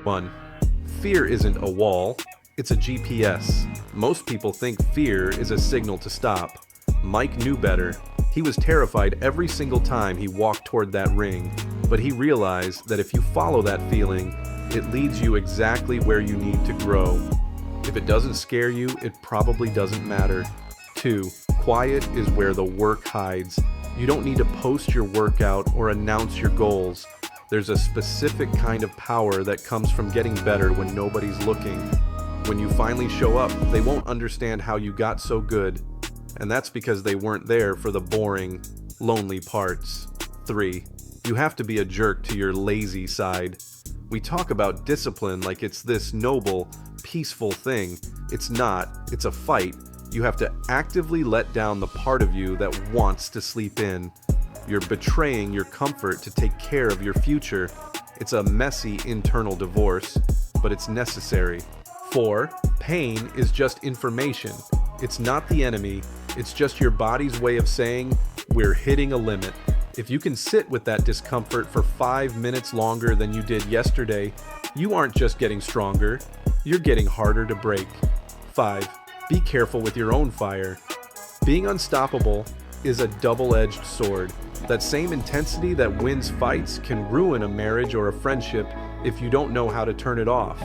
1. Fear isn't a wall, it's a GPS. Most people think fear is a signal to stop. Mike knew better. He was terrified every single time he walked toward that ring, but he realized that if you follow that feeling, it leads you exactly where you need to grow. If it doesn't scare you, it probably doesn't matter. 2. Quiet is where the work hides. You don't need to post your workout or announce your goals. There's a specific kind of power that comes from getting better when nobody's looking. When you finally show up, they won't understand how you got so good. And that's because they weren't there for the boring, lonely parts. 3. You have to be a jerk to your lazy side. We talk about discipline like it's this noble, peaceful thing. It's not. It's a fight. You have to actively let down the part of you that wants to sleep in. You're betraying your comfort to take care of your future. It's a messy internal divorce, but it's necessary. 4. Pain is just information. It's not the enemy. It's just your body's way of saying, we're hitting a limit. If you can sit with that discomfort for 5 minutes longer than you did yesterday, you aren't just getting stronger, you're getting harder to break. 5. Be careful with your own fire. Being unstoppable is a double-edged sword. That same intensity that wins fights can ruin a marriage or a friendship if you don't know how to turn it off.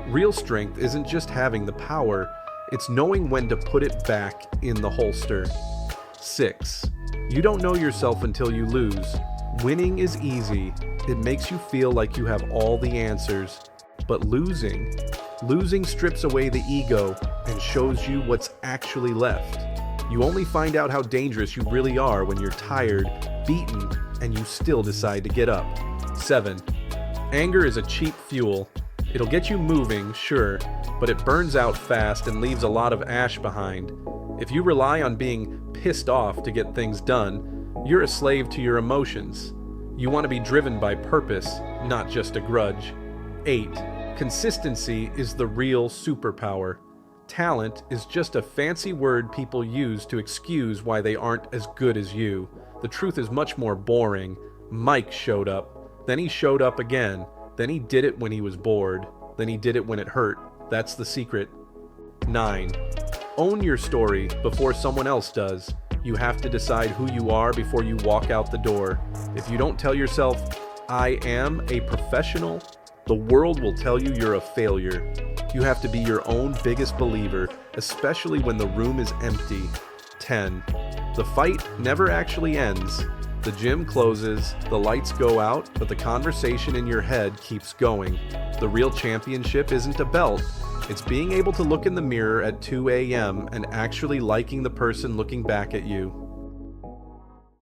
Real strength isn't just having the power, it's knowing when to put it back in the holster. 6. You don't know yourself until you lose. Winning is easy. It makes you feel like you have all the answers. But losing strips away the ego and shows you what's actually left. You only find out how dangerous you really are when you're tired, beaten, and you still decide to get up. 7. Anger is a cheap fuel. It'll get you moving, sure, but it burns out fast and leaves a lot of ash behind. If you rely on being pissed off to get things done, you're a slave to your emotions. You want to be driven by purpose, not just a grudge. 8. Consistency is the real superpower. Talent is just a fancy word people use to excuse why they aren't as good as you. The truth is much more boring. Mike showed up, then he showed up again, then he did it when he was bored, then he did it when it hurt. That's the secret. 9. Own your story before someone else does. You have to decide who you are before you walk out the door. If you don't tell yourself, I am a professional, the world will tell you you're a failure. You have to be your own biggest believer, especially when the room is empty. 10. The fight never actually ends. The gym closes, the lights go out, but the conversation in your head keeps going. The real championship isn't a belt. It's being able to look in the mirror at 2 a.m. and actually liking the person looking back at you.